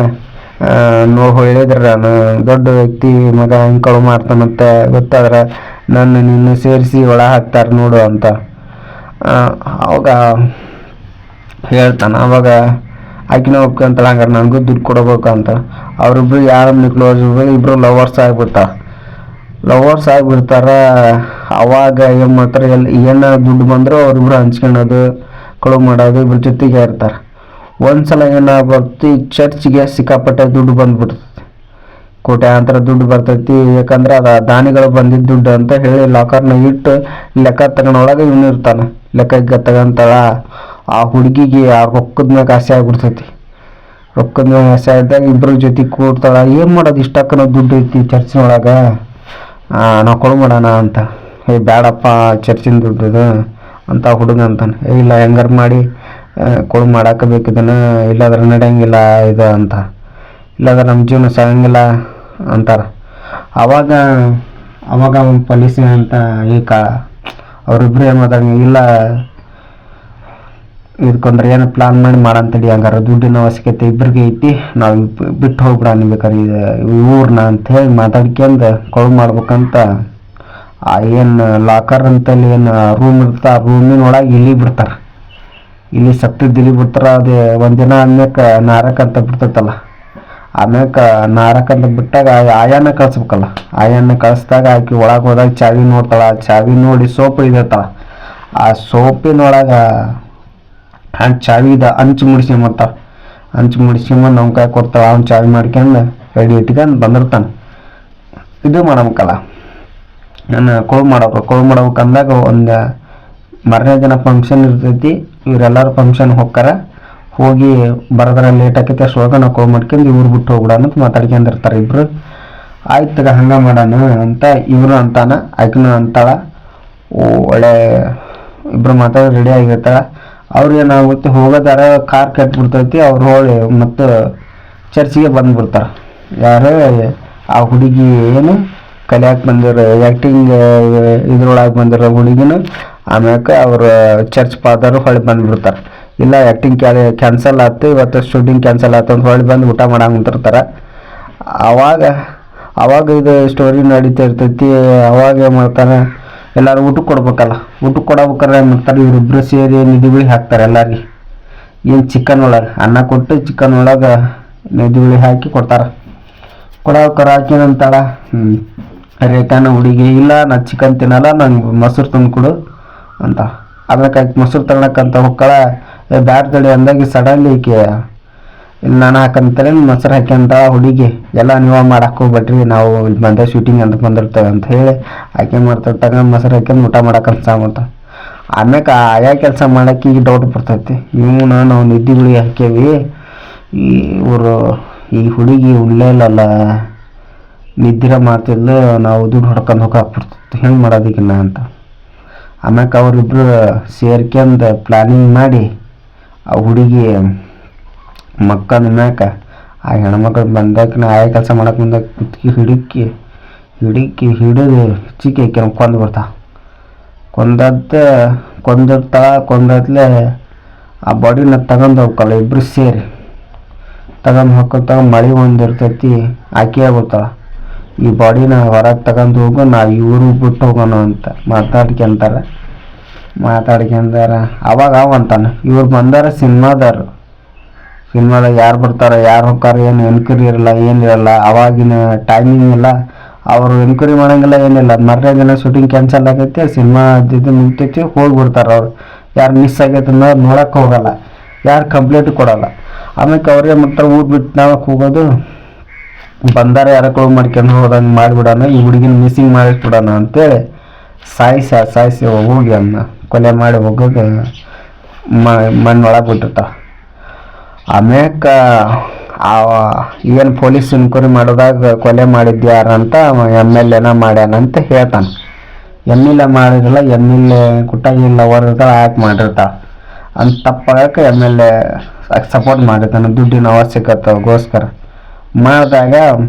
A: ಹೇಳಿದ್ರೆ ನಾನು ದೊಡ್ಡ ವ್ಯಕ್ತಿ ಮಗ ಹಿಂಗೆ ಕಳು ಮಾಡ್ತಾನಂತ ಗೊತ್ತಾದ್ರೆ ನಿನ್ನ ಸೇರಿಸಿ ಒಳ ಹಾಕ್ತಾರೆ ನೋಡು ಅಂತ ಅವಾಗ ಹೇಳ್ತಾನೆ. ಅವಾಗ ಆಕಿನ ಒಪ್ಕೊಂತಾಳೆ, ಹಂಗಾರೆ ನನಗೂ ದುಡ್ಡು ಕೊಡಬೇಕು ಅಂತ. ಅವರಿಬ್ರು ಯಾರನ್ನ ಕ್ಲೋಸ್ ಇಬ್ಬರು ಲವರ್ಸ್ ಆಗಿಬಿಡ್ತಾರ. ಅವಾಗ ಏನು ಮಾಡ್ತಾರೆ, ಏನು ದುಡ್ಡು ಬಂದರೂ ಅವರಿಬ್ರು ಹಂಚ್ಕೊಳ್ಳೋದು ಕಳು ಮಾಡೋದು ಇಬ್ಬರ ಜೊತೆಗೆ ಇರ್ತಾರೆ. ಒಂದ್ಸಲ ಏನಾಗ್ಬರ್ತಿ, ಚರ್ಚ್ಗೆ ಸಿಕ್ಕಾಪಟ್ಟೆ ದುಡ್ಡು ಬಂದ್ಬಿಡ್ತೈತಿ, ಕೋಟ್ಯಾಂತರ ದುಡ್ಡು ಬರ್ತೈತಿ. ಯಾಕಂದ್ರೆ ಅದು ದಾನಿಗಳು ಬಂದಿದ್ದ ದುಡ್ಡು ಅಂತ ಹೇಳಿ ಲಾಕರ್ನ ಇಟ್ಟು ಲೆಕ್ಕ ತಗೊಂಡೊಳಗೆ ಇವನು ಇರ್ತಾನೆ. ಲೆಕ್ಕ ತಗೊಂತಾಳ. ಆ ಹುಡುಗಿಗೆ ಆ ರೊಕ್ಕದ ಮ್ಯಾಗ ಆಸೆ ಆಗ್ಬಿಡ್ತೈತಿ. ರೊಕ್ಕದ ಮ್ಯಾಗ ಆಸೆ ಆದಾಗ ಇಬ್ಬರ ಜೊತೆ ಕೂಡ್ತಾಳ. ಏನು ಮಾಡೋದು, ಇಷ್ಟಕ್ಕನ ದುಡ್ಡು ಐತಿ ಚರ್ಚಿನೊಳಗೆ, ನಾವು ಕೊಡು ಮಾಡೋಣ ಅಂತ. ಬೇಡಪ್ಪ ಚರ್ಚಿನ ದುಡ್ಡು ಅಂತ ಹುಡುಗ ಅಂತಾನೆ. ಇಲ್ಲ ಹೆಂಗಾರ ಮಾಡಿ ಕೊಡು ಮಾಡಾಕಬೇಕಿದನ, ಇಲ್ಲಾದ್ರೆ ನಡೆಯಂಗಿಲ್ಲ ಇದು ಅಂತ, ಇಲ್ಲಾಂದ್ರೆ ನಮ್ಮ ಜೀವನ ಸಾಗಂಗಿಲ್ಲ ಅಂತಾರೆ. ಅವಾಗ ಪೊಲೀಸ್ ಅಂತ ಈಗ ಅವರಿಬ್ರು ಏನು ಮಾತಾಡ, ಇಲ್ಲ ಇದಕ್ಕೊಂದ್ರೆ ಏನು ಪ್ಲಾನ್ ಮಾಡಿ ಮಾಡಂತಡಿ, ಹಂಗಾರೆ ದುಡ್ಡಿನ ಅವಶ್ಯಕತೆ ಇಬ್ಬರಿಗೆ ಐತಿ, ನಾವು ಬಿಟ್ಟು ಹೋಗ್ಬಿಡ ಅನ್ಬೇಕಾದ್ರೆ ಊರ್ನ ಅಂತ ಹೇಳಿ ಮಾತಾಡ್ಕೊಂಡು ಕೊಳು ಮಾಡ್ಬೇಕಂತ ಏನು ಲಾಕರ್ ಅಂತಲ್ಲಿ ಏನು ರೂಮ್ ಇರುತ್ತೆ ಆ ರೂಮಿನೊಳಗೆ ಇಲಿ ಬಿಡ್ತಾರೆ. ಇಲ್ಲಿ ಸತ್ತಿದ್ದು ಇಲಿ ಬಿಡ್ತಾರೆ. ಅದು ಒಂದಿನ ಆಮ್ಯಾಕ ನಾರಕ ಅಂತ ಬಿಡ್ತೈತಲ್ಲ, ಆಮ್ಯಾಕ ನಾರಕ ಅಂತ ಬಿಟ್ಟಾಗ ಆಯಾನ ಕಳಿಸ್ಬೇಕಲ್ಲ. ಆಯಾನ ಕಳಿಸ್ದಾಗ ಆಕಿ ಒಳಗೆ ಹೋದಾಗ ಚಾವಿ ನೋಡ್ತಾಳ. ಚಾವಿ ನೋಡಿ ಸೋಪು ಇದಿರ್ತಾಳ. ಆ ಸೋಪಿನೊಳಗೆ ಚಾವಿದ ಅಂಚು ಮುಡಿಸ್ಕೊಂಬರ್ತಾಳ. ಅಂಚು ಮುಡಿಸ್ಕೊಂಬಂದು ಅವ್ನ ಕೈ ಕೊಡ್ತಾಳ. ಅವ್ನು ಚಾವಿ ಮಾಡ್ಕೊಂಡು ರೆಡಿ ಇಟ್ಕೊಂಡು ಬಂದಿರ್ತಾನೆ. ಇದು ಮಾಡ್ಬೇಕಲ್ಲ, ನಾನು ಕೊಳು ಮಾಡ್ಬೇಕಂದಾಗ ಒಂದು ಮರನೇ ದಿನ ಫಂಕ್ಷನ್ ಇರ್ತೈತಿ. ಇವರೆಲ್ಲರೂ ಫಂಕ್ಷನ್ ಹೋಗ್ತಾರ. ಹೋಗಿ ಬರೋದ್ರ ಲೇಟ್ ಆಕೈತಿ, ಅಷ್ಟೊಳಗೆ ನಾವು ಕೊಳು ಮಾಡ್ಕೊಂಡು ಇವ್ರು ಬಿಟ್ಟು ಹೋಗ್ಬಿಡ ಅಂತ ಮಾತಾಡ್ಕೊಂಡಿರ್ತಾರೆ ಇಬ್ರು. ಆಯ್ತು ಹಂಗೆ ಮಾಡೋಣ ಅಂತ ಇವರು ಅಂತಾನ, ಆಯ್ಕನು ಅಂತಾಳ. ಒಳ್ಳೆ ಇಬ್ರು ಮಾತಾಡಿ ರೆಡಿ ಆಗಿರ್ತಾಳ. ಅವ್ರು ಏನಾಗುತ್ತೆ, ಹೋಗೋದಾರ ಕಾರ್ ಕಟ್ಬಿಡ್ತೈತಿ. ಅವ್ರು ಹೋಳಿ ಮತ್ತು ಚರ್ಚಿಗೆ ಬಂದ್ಬಿಡ್ತಾರೆ. ಯಾರು ಆ ಹುಡುಗಿ ಏನು ಕಲಿಯಾಕೆ ಬಂದಿರೋ ಆ್ಯಕ್ಟಿಂಗ್ ಇದ್ರೊಳಗೆ ಬಂದಿರೋ ಹುಡುಗಿನ. ಆಮ್ಯಾಕೆ ಅವರು ಚರ್ಚ್ ಫಾದರು ಹೊಳ್ಳಿ ಬಂದುಬಿಡ್ತಾರೆ. ಇಲ್ಲ ಆ್ಯಕ್ಟಿಂಗ್ ಕ್ಯಾನ್ಸಲ್ ಆಯ್ತು, ಇವತ್ತು ಶೂಟಿಂಗ್ ಕ್ಯಾನ್ಸಲ್ ಆಯ್ತು ಅಂತ ಹೊಳ್ಳಿ ಬಂದು ಊಟ ಮಾಡಂಗೆ ನಿಂತಿರ್ತಾರೆ. ಅವಾಗ ಇದು ಸ್ಟೋರಿ ನಡೀತಾ ಇರ್ತೈತಿ. ಅವಾಗ ಏನು ಮಾಡ್ತಾನೆ, ಎಲ್ಲರೂ ಊಟಕ್ಕೆ ಕೊಡ್ಬೇಕಲ್ಲ. ಊಟಕ್ಕೆ ಕೊಡಬೇಕಾದ್ರೆ ಏನು ಮಾಡ್ತಾರೆ, ಇವರಿಬ್ಬರು ಸೇರಿ ನಿಧಿಗುಳಿ ಹಾಕ್ತಾರೆ ಎಲ್ಲರಿಗೆ. ಏನು ಚಿಕನ್ ಒಳಗೆ ಅನ್ನ ಕೊಟ್ಟು ಚಿಕನ್ ಒಳಗೆ ನಿಧಿಗುಳಿ ಹಾಕಿ ಕೊಡ್ತಾರೆ. ಹಾಕಿನಂತಾಳ ರೇಖಾನ ಹುಡುಗಿ, ಇಲ್ಲ ನಾ ಚಿಕನ್ ತಿನ್ನಲ್ಲ, ನಂಗೆ ಮೊಸರು ತಂದು ಕೊಡು ಅಂತ. ಅದಕ್ಕೆ ಆಕೆ ಮೊಸರು ತಗೊಳಕ್ಕಂತ ಹೊಕ್ಕಳ ಬ್ಯಾಡ್ ತಡಿ ಅಂದಾಗಿ ಸಡನ್ಲಿ ಈಕೆ ಇಲ್ಲಿ ನಾನು ಹಾಕಂತಾರೆ ಮೊಸರು ಹಾಕ್ಯಂತ ಹುಡುಗಿ ಎಲ್ಲ ನೀವು ಮಾಡಕ್ಕೆ ಹೋಗ್ಬೇಡ್ರಿ ನಾವು ಇಲ್ಲಿ ಬಂದ ಶೂಟಿಂಗ್ ಅಂತ ಬಂದಿರ್ತೇವೆ ಅಂತ ಹೇಳಿ ಆಕೆ ಮಾಡ್ತಾರೆ ತಗೊಂಡು ಮೊಸರು ಹಾಕ್ಯಂಡು ಊಟ ಮಾಡಕ್ಕಂತ ಸಾಮಂತ. ಆಮ್ಯಾಕೆ ಆಯಾ ಕೆಲಸ ಮಾಡೋಕ್ಕೆ ಈಗ ಡೌಟ್ ಬರ್ತೈತಿ, ಇವನು ನಾವು ನಿದ್ದೆ ಗುಳಿ ಹಾಕ್ಯೇವಿ, ಈ ಇವರು ಈ ಹುಡುಗಿ ಉಳ್ಳೇ ಇಲ್ಲಲ್ಲ, ನಿದ್ದಿರ ಮಾಡ್ತಿದ್ಲು, ನಾವು ದುಡ್ಡು ಹೊಡ್ಕೊಂಡು ಹೋಗಾಕ್ಬಿಡ್ತಿತ್ತು, ಹೆಂಗೆ ಮಾಡೋದಕ್ಕಿನ್ನ ಅಂತ. ಆಮ್ಯಾಕೆ ಅವರಿಬ್ಬರು ಸೇರ್ಕೊಂಡು ಪ್ಲ್ಯಾನಿಂಗ್ ಮಾಡಿ ಆ ಹುಡುಗಿ ಮಕ್ಕಂದ ಮ್ಯಾಕ ಆ ಹೆಣ್ಮಕ್ಳು ಬಂದಾಕಿನ ಆಯಾ ಕೆಲಸ ಮಾಡಕ್ಕೆ ಬಂದಾಗ ಕುತ್ಕಿ ಹಿಡಿದು ಚಿಕ್ಕಿ ಆಕೆ ಕೊಂದು ಬರ್ತಾವ. ಕೊಂದತ್ಲೆ ಆ ಬಾಡಿನ ತಗೊಂಡು ಹೋಗ್ಕಲ್ಲ, ಇಬ್ಬರು ಸೇರಿ ತಗೊಂಡು ಹೋಗ್ಕೊತಾಗ ಮಳೆ ಒಂದಿರ್ತೈತಿ, ಆಕೆ ಬರ್ತಾಳ ಈ ಬಾಡಿನ ಹೊರಗೆ ತಗೊಂಡು ಹೋಗು, ನಾವು ಇವರು ಬಿಟ್ಟು ಹೋಗೋಣ ಅಂತ ಮಾತಾಡ್ಕೊಂಡಾರ. ಅವಾಗ ಅಂತಾನೆ ಇವ್ರು ಬಂದಾರ ಸಿನಿಮಾದಾಗ ಯಾರು ಬರ್ತಾರೆ ಯಾರು ಹೋಗ್ತಾರೆ ಏನು ಎನ್ಕ್ವೈರಿ ಇರಲ್ಲ ಏನಿರಲ್ಲ, ಅವಾಗಿನ ಟೈಮಿಂಗ್ ಇಲ್ಲ, ಅವರು ಎನ್ಕ್ವೈರಿ ಮಾಡೋಂಗಿಲ್ಲ ಏನಿಲ್ಲ. ಮರನೇ ದಿನ ಶೂಟಿಂಗ್ ಕ್ಯಾನ್ಸಲ್ ಆಗೈತೆ, ಸಿನಿಮಾ ಮುಗ್ತೈತಿ, ಹೋಗ್ಬಿಡ್ತಾರೆ ಅವ್ರು. ಯಾರು ಮಿಸ್ ಆಗೈತೆ ಅನ್ನೋದು ನೋಡೋಕ್ಕೆ ಹೋಗಲ್ಲ, ಯಾರು ಕಂಪ್ಲೇಂಟ್ ಕೊಡಲ್ಲ. ಆಮೇಲೆ ಅವ್ರಿಗೆ ಮತ್ತೆ ಊಟ ಬಿಟ್ಟು ನಾವು ಹೋಗೋದು, ಬಂದಾರ ಯಾರ ಕ್ಲೋಸ್ ಮಾಡ್ಕೊಂಡು ಹೋದಂಗೆ ಮಾಡಿಬಿಡೋಣ, ಈ ಹುಡುಗಿನ ಮಿಸ್ಸಿಂಗ್ ಮಾಡಿಸ್ಬಿಡೋಣ ಅಂತೇಳಿ ಸಾಯಿಸಿ ಹೋಗಿ ಅನ್ನ ಕೊಲೆ ಮಾಡಿ ಹೋಗೋದು ಮಣ್ಣೊಳಗೆ ಬಿಟ್ಟಿರ್ತಾವ. ಆಮ್ಯಾಕ ಏನು ಪೊಲೀಸ್ ಎನ್ಕ್ವೈರಿ ಮಾಡೋದಾಗ ಕೊಲೆ ಮಾಡಿದ್ಯಾರಂತ MLA ಮಾಡ್ಯಾನಂತ ಹೇಳ್ತಾನೆ. MLA ಮಾಡಿರಲ್ಲ, MLA ಕುಟ್ಟಾಗಿಲ್ಲ ಹೊರಗ ಯಾಕೆ ಮಾಡಿರ್ತಾಳ ಅಂತ ತಪ್ಪಾಗಕ್ಕೆ MLA ಸಪೋರ್ಟ್ ಮಾಡಿರ್ತಾನೆ ದುಡ್ಡಿನ ಅವಶ್ಯಕತೆಗೋಸ್ಕರ. ಮಾಡಿದಾಗ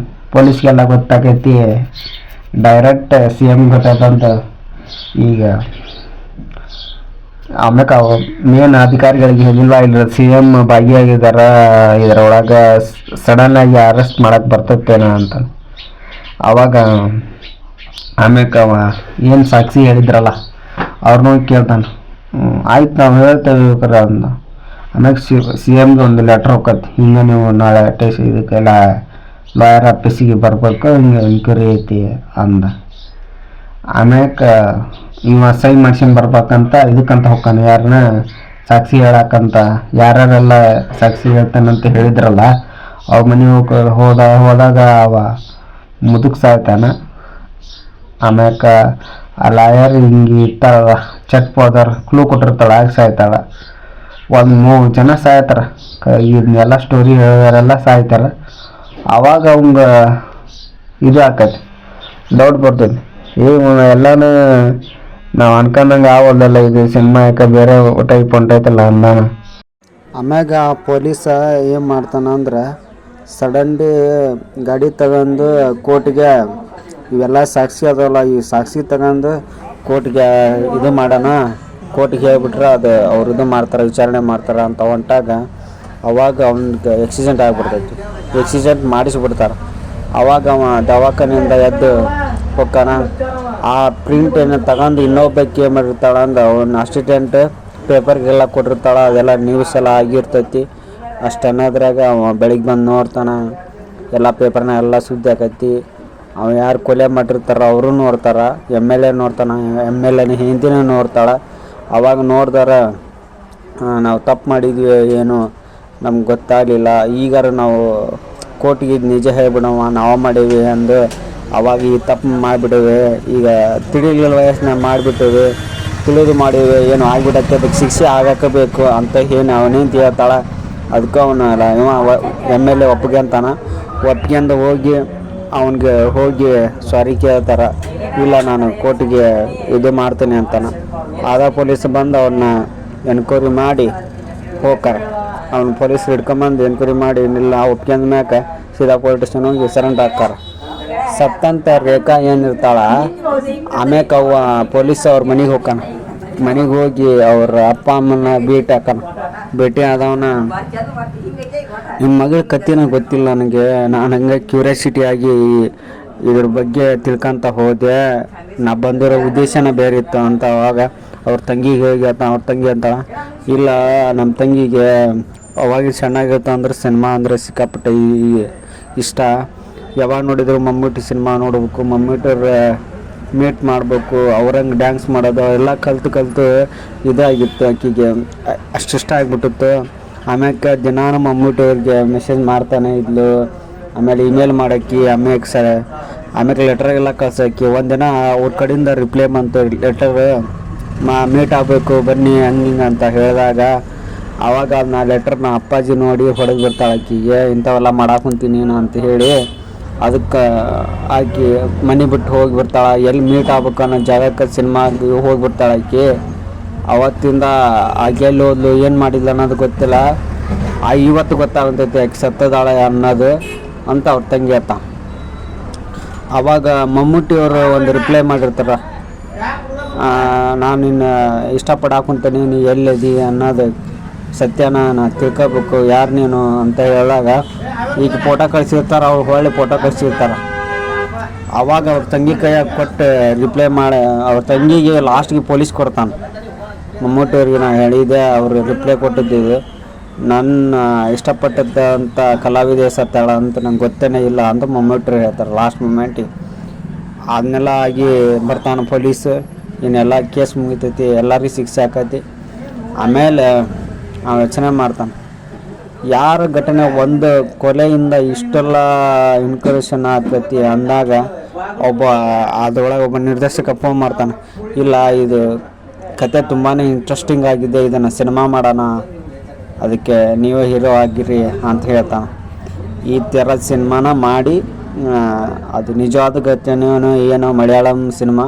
A: ಪೊಲೀಸ್ಗೆಲ್ಲ ಗೊತ್ತಾಗೈತಿ, ಡೈರೆಕ್ಟ್ CM ಗೊತ್ತಾಯ್ತಂತ. ಈಗ ಆಮ್ಯಾಕೆ ಮೇನ್ ಅಧಿಕಾರಿಗಳಿಗೆ ಹೇಳಿಲ್ಲ, ಇಲ್ಲ CM ಭಾಗಿಯಾಗಿದ್ದಾರ, ಇದರೊಳಗೆ ಸಡನ್ನಾಗಿ ಅರೆಸ್ಟ್ ಮಾಡಕ್ಕೆ ಬರ್ತೈತೇನ ಅಂತ. ಆವಾಗ ಆಮ್ಯಾಕೆ ಏನು ಸಾಕ್ಷಿ ಹೇಳಿದ್ರಲ್ಲ ಅವ್ರನ್ನೂ ಕೇಳ್ತಾನೆ. ಆಯ್ತು ನಾವು ಹೇಳ್ತೇವೆ ಅಂದ. ಆಮ್ಯಾಗ CMಗೆ ಒಂದು ಲೆಟ್ರ್ ಹೋಗತ್ತೆ, ಹಿಂಗೆ ನೀವು ನಾಳೆ ಇದಕ್ಕೆಲ್ಲ ಲಾಯರ್ ಆಫೀಸಿಗೆ ಬರ್ಬೇಕು, ಹಿಂಗೆ ಎನ್ಕ್ವೈರಿ ಐತಿ ಅಂದ. ಆಮ್ಯಾಕೆ ಇವ ಸೈನ್ ಮಾಡ್ಸ್ಕೊಂಡು ಬರ್ಬೇಕಂತ ಇದಕ್ಕಂತ ಹೋಗ್ತಾನೆ, ಯಾರನ್ನ ಸಾಕ್ಷಿ ಹೇಳಕ್ಕಂತ. ಯಾರ್ಯಾರೆಲ್ಲ ಸಾಕ್ಷಿ ಹೇಳ್ತಾನಂತ ಹೇಳಿದ್ರಲ್ಲ ಅವ್ರ ಮನೆಗೆ ಹೋದಾಗ ಅವ ಮುದುಕ್ ಸಾಯ್ತಾನ. ಆಮ್ಯಾಕೆ ಆ ಲಾಯರ್ ಹಿಂಗೆ ಇರ್ತಾರಲ್ಲ, ಚೆಕ್ ಹೋದಾರ ಕ್ಲೂ ಕೊಟ್ಟಿರ್ತಾಳೆ, ಆಗ ಸಾಯ್ತಾಳೆ. ಒಂದು 3 ಜನ ಸಾಯ್ತಾರ, ಇದನ್ನೆಲ್ಲ ಸ್ಟೋರಿ ಹೇಳಿದಾರೆಲ್ಲ ಸಾಯ್ತಾರೆ. ಆವಾಗ ಅವಂಗೆ ಇದು ಆಕೈತಿ, ಡೌಟ್ ಬರ್ತೈತಿ, ಎಲ್ಲನೂ ನಾವು ಅನ್ಕೊಂಡಂಗೆ ಆಗೋದಲ್ಲ, ಇದು ಸಿನಿಮಾ ಯಾಕೆ ಬೇರೆ ಟೈಪ್ ಹೊಂಟೈತಲ್ಲ ಅಂದಾನ. ಆಮ್ಯಾಗ ಆ ಪೊಲೀಸ ಏನು ಮಾಡ್ತಾನಂದ್ರೆ ಸಡನ್ಲಿ ಗಾಡಿ ತಗೊಂಡು ಕೋರ್ಟ್ಗೆ ಇವೆಲ್ಲ ಸಾಕ್ಷಿ ಅದಲ್ಲ, ಈ ಸಾಕ್ಷಿ ತಗೊಂಡು ಕೋರ್ಟ್ಗೆ ಇದು ಮಾಡೋಣ, ಕೋರ್ಟ್ಗೆ ಹೇಳ್ಬಿಟ್ರೆ ಅದು ಅವ್ರು ಇದು ಮಾಡ್ತಾರೆ, ವಿಚಾರಣೆ ಮಾಡ್ತಾರೆ ಅಂತ ಹೊಂಟಾಗ ಅವಾಗ ಅವ್ನಿಗೆ ಆಕ್ಸಿಡೆಂಟ್ ಆಗಿಬಿಡ್ತೈತಿ. ಆಕ್ಸಿಡೆಂಟ್ ಮಾಡಿಸ್ಬಿಡ್ತಾರೆ. ಅವಾಗ ಅವ ದವಾಖಾನೆಯಿಂದ ಎದ್ದು ಹೋಗ್ತಾನ. ಆ ಪ್ರಿಂಟ್ ಏನು ತಗೊಂಡು ಇನ್ನೊಬ್ಬಕ್ಕೆ ಏನು ಮಾಡಿರ್ತಾಳೆ ಅಂದ್ರೆ ಅವನ್ನ ಅಸಿಸ್ಟೆಂಟ್ ಪೇಪರ್ಗೆಲ್ಲ ಕೊಟ್ಟಿರ್ತಾಳೆ, ಅದೆಲ್ಲ ನ್ಯೂಸ್ ಎಲ್ಲ ಆಗಿರ್ತೈತಿ. ಅಷ್ಟು ಅನ್ನೋದ್ರಾಗ ಅವ ಬೆಳಿಗ್ಗೆ ಬಂದು ನೋಡ್ತಾನೆ, ಎಲ್ಲ ಪೇಪರ್ನ ಎಲ್ಲ ಸುದ್ದಿ ಆಕೈತಿ. ಅವ ಯಾರು ಕೊಲೆ ಮಾಡಿರ್ತಾರ ಅವರು ನೋಡ್ತಾರೆ, MLA ನೋಡ್ತಾನೆ, MLA ಹಿಂದಿನ ನೋಡ್ತಾಳೆ. ಅವಾಗ ನೋಡ್ದಾರ ನಾವು ತಪ್ಪು ಮಾಡಿದ್ವಿ, ಏನು ನಮ್ಗೆ ಗೊತ್ತಾಗಲಿಲ್ಲ, ಈಗಾರ ನಾವು ಕೋರ್ಟಿಗೆ ನಿಜ ಹೇಳ್ಬಿಡವ, ನಾವು ಮಾಡೀವಿ ಅಂದು ಅವಾಗ ಈ ತಪ್ಪು ಮಾಡಿಬಿಡೇವೆ, ಈಗ ತಿಳಿಲಿಲ್ಲ ವಯಸ್ಸಿನಾಗ ಮಾಡಿಬಿಟ್ಟೇವೆ, ತಿಳಿದು ಮಾಡೀವಿ, ಏನು ಆಗಿಬಿಡತ್ತೆ, ಅದಕ್ಕೆ ಶಿಕ್ಷೆ ಆಗಬೇಕು ಅಂತ ಏನು ಅವನೇಂತ ಹೇಳ್ತಾಳೆ. ಅದಕ್ಕೆ ಅವನು MLA ಒಪ್ಪಿಗೆಂದು ಹೋಗಿ ಅವನಿಗೆ ಹೋಗಿ ಸಾರಿ ಕೇಳ್ತಾರೆ. ಇಲ್ಲ ನಾನು ಕೋರ್ಟಿಗೆ ಇದು ಮಾಡ್ತೀನಿ ಅಂತಾನೆ. ಆದ ಪೊಲೀಸ್ ಬಂದು ಅವ್ರನ್ನ ಎನ್ಕ್ವೈರಿ ಮಾಡಿ ಹೋಗ್ತಾರೆ. ಅವ್ನು ಪೊಲೀಸ್ ಹಿಡ್ಕೊಂಬಂದು ಎನ್ಕ್ವೈರಿ ಮಾಡಿ ಏನಿಲ್ಲ ಒಪ್ಕೊಂಡ ಮ್ಯಾಕ ಸೀದಾ ಪೊಲೀಸ್ ಸ್ಟೇಷನ್ ಹೋಗಿ ಸರೆಂಡ್ ಹಾಕ್ತಾರೆ. ಸತ್ತಂತ ರೇಖಾ ಏನಿರ್ತಾಳ, ಆಮ್ಯಾಕ ಅವ ಪೊಲೀಸ್ ಅವ್ರ ಮನೆಗೆ ಹೋಗ್ತಾನ. ಮನೆಗೆ ಹೋಗಿ ಅವ್ರ ಅಪ್ಪ ಅಮ್ಮನ ಭೇಟಿ ಆದವನ, ನಿಮ್ಮ ಮಗಳ ಕತ್ತಿನ ಗೊತ್ತಿಲ್ಲ ನನಗೆ, ನಾನು ಹಂಗೆ ಕ್ಯೂರಿಯಾಸಿಟಿ ಆಗಿ ಇದ್ರ ಬಗ್ಗೆ ತಿಳ್ಕೊಂತ ಹೋದೆ, ನಾ ಬಂದಿರೋ ಉದ್ದೇಶನ ಬೇರೆ ಇತ್ತು ಅಂತ. ಅವಾಗ ಅವ್ರ ತಂಗಿಗೆ ಹೋಗಿ ಅವ್ರ ತಂಗಿ ಅಂತ, ಇಲ್ಲ ನಮ್ಮ ತಂಗಿಗೆ ಅವಾಗ ಚೆನ್ನಾಗಿರುತ್ತೆ ಅಂದ್ರೆ ಸಿನಿಮಾ ಅಂದರೆ ಸಿಕ್ಕಾಪಟ್ಟೆ ಇಷ್ಟ, ಯಾವಾಗ ನೋಡಿದ್ರು ಮಮ್ಮೂಟಿ ಸಿನಿಮಾ ನೋಡ್ಬೇಕು, ಮಮ್ಮೂಟಿಯವ್ರ ಮೀಟ್ ಮಾಡಬೇಕು, ಅವ್ರಂಗೆ ಡ್ಯಾನ್ಸ್ ಮಾಡೋದು ಎಲ್ಲ ಕಲ್ತು ಇದಾಗಿತ್ತು. ಆಕಿಗೆ ಅಷ್ಟಿಷ್ಟ ಆಗ್ಬಿಟ್ಟಿತ್ತು. ಆಮ್ಯಾಕೆ ದಿನಾನು ಮಮ್ಮೂಟಿ ಅವ್ರಿಗೆ ಮೆಸೇಜ್ ಮಾಡ್ತಾನೆ ಇದ್ಲು. ಆಮೇಲೆ ಇಮೇಲ್ ಮಾಡೋಕ್ಕೆ ಆಮ್ಯಾಕೆ ಲೆಟ್ರಾಗೆಲ್ಲ ಕಳ್ಸೋಕ್ಕೆ. ಒಂದಿನ ಅವ್ರ ಕಡೆಯಿಂದ ರಿಪ್ಲೈ ಬಂತು ಲೆಟರ್, ಮೀಟ್ ಆಗಬೇಕು ಬನ್ನಿ ಹಂಗೆ ಅಂತ ಹೇಳಿದಾಗ, ಆವಾಗ ನಾ ಲೆಟರ್ನ ಅಪ್ಪಾಜಿ ನೋಡಿ ಹೊಡೆದು ಬರ್ತಾಳೆ ಆಕಿಗೆ. ಇಂಥವೆಲ್ಲ ಮಾಡಾಕೊಂತೀನಿ ಅಂತ ಹೇಳಿ ಅದಕ್ಕೆ ಆಕಿ ಮನೆ ಬಿಟ್ಟು ಹೋಗಿ ಬರ್ತಾಳೆ. ಎಲ್ಲಿ ಮೀಟ್ ಆಗ್ಬೇಕು ಅನ್ನೋ ಜಾಗಕ್ಕೆ ಸಿನಿಮಾಗೆ ಹೋಗಿ ಬರ್ತಾಳೆ ಆಕಿ. ಅವತ್ತಿಂದ ಆಕೆ ಎಲ್ಲಿ ಹೋದ್ಲು ಏನು ಮಾಡಿಲ್ಲ ಅನ್ನೋದು ಗೊತ್ತಿಲ್ಲ. ಇವತ್ತು ಗೊತ್ತಾಗ್ತೈತೆ ಆಕೆ ಸತ್ತದಾಳೆ ಅನ್ನೋದು ಅಂತ ಅವ್ರ ತಂಗಿ ಅತ್ತ. ಆವಾಗ ಮಮ್ಮೂಟಿಯವರು ಒಂದು ರಿಪ್ಲೈ ಮಾಡಿರ್ತಾರೆ, ನಾನು ನಿನ್ನ ಇಷ್ಟಪಡಾಕೊಂತೀನಿ, ನೀ ಎಲ್ಲಿದಿ ಅನ್ನೋದು ಸತ್ಯನ ನಾ ತಿಳ್ಕೊಬೇಕು, ಯಾರು ನೀನು ಅಂತ ಹೇಳಿದಾಗ ಈಗ ಫೋಟೋ ಕಳಿಸಿರ್ತಾರೆ. ಅವ್ರು ಹೊಳ್ಳಿ ಫೋಟೋ ಕಳಿಸಿರ್ತಾರೆ. ಆವಾಗ ಅವ್ರ ತಂಗಿ ಕೈಯಾಗ ಕೊಟ್ಟು ರಿಪ್ಲೈ ಮಾಡಿ ಅವ್ರ ತಂಗಿಗೆ ಲಾಸ್ಟ್ಗೆ ಪೊಲೀಸ್ ಕೊಡ್ತಾನೆ. ಮಮ್ಮೂಟಿಯವ್ರಿಗೆ ನಾನು ಹೇಳಿದ್ದೆ, ಅವರು ರಿಪ್ಲೈ ಕೊಟ್ಟಿದ್ದೀವಿ, ನನ್ನ ಇಷ್ಟಪಟ್ಟಂಥ ಕಲಾವಿದೆ ಸತ್ತಾಳ ಅಂತ ನಂಗೆ ಗೊತ್ತೇನೇ ಇಲ್ಲ ಅಂತ ಮಮ್ಮೂಟಿಯವ್ರು ಹೇಳ್ತಾರೆ ಲಾಸ್ಟ್ ಮೂಮೆಂಟಿಗೆ. ಅದನ್ನೆಲ್ಲ ಆಗಿ ಬರ್ತಾನೆ ಪೊಲೀಸ್. ಇನ್ನೆಲ್ಲ ಕೇಸ್ ಮುಗಿತೈತಿ, ಎಲ್ಲರಿಗೂ ಶಿಕ್ಷೆ ಆಕೈತಿ. ಆಮೇಲೆ ನಾವು ಯೋಚನೆ ಮಾಡ್ತಾನೆ, ಯಾರ ಘಟನೆ ಒಂದು ಕೊಲೆಯಿಂದ ಇಷ್ಟೆಲ್ಲ ಇನ್ಕ್ರಿಮಿನೇಷನ್ ಆಗ್ತೈತಿ ಅಂದಾಗ ಅದರೊಳಗೆ ಒಬ್ಬ ನಿರ್ದೇಶಕ ಫೋನ್ ಮಾಡ್ತಾನೆ, ಇಲ್ಲ ಇದು ಕತೆ ತುಂಬಾ ಇಂಟ್ರೆಸ್ಟಿಂಗ್ ಆಗಿದೆ, ಇದನ್ನು ಸಿನಿಮಾ ಮಾಡೋಣ, ಅದಕ್ಕೆ ನೀವೇ ಹೀರೋ ಆಗಿರಿ ಅಂತ ಹೇಳ್ತಾನೆ. ಈ ಥರ ಸಿನಿಮಾನ ಮಾಡಿ ಅದು ನಿಜವಾದ ಘಟನೆ ಏನೋ ಮಲಯಾಳಂ ಸಿನಿಮಾ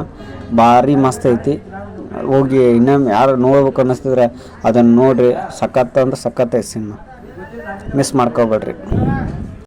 A: ಭಾರಿ ಮಸ್ತ್ ಐತಿ. ಹೋಗಿ ಇನ್ನೊಮ್ಮೆ ಯಾರು ನೋಡ್ಬೇಕು ಅನ್ನಿಸ್ತಿದ್ರೆ ಅದನ್ನು ನೋಡಿರಿ. ಸಖತ್ ಅಂದ್ರೆ ಸಖತ್ ಐತಿ ಸಿನಿಮಾ, ಮಿಸ್ ಮಾಡ್ಕೋಬೇಡ್ರಿ.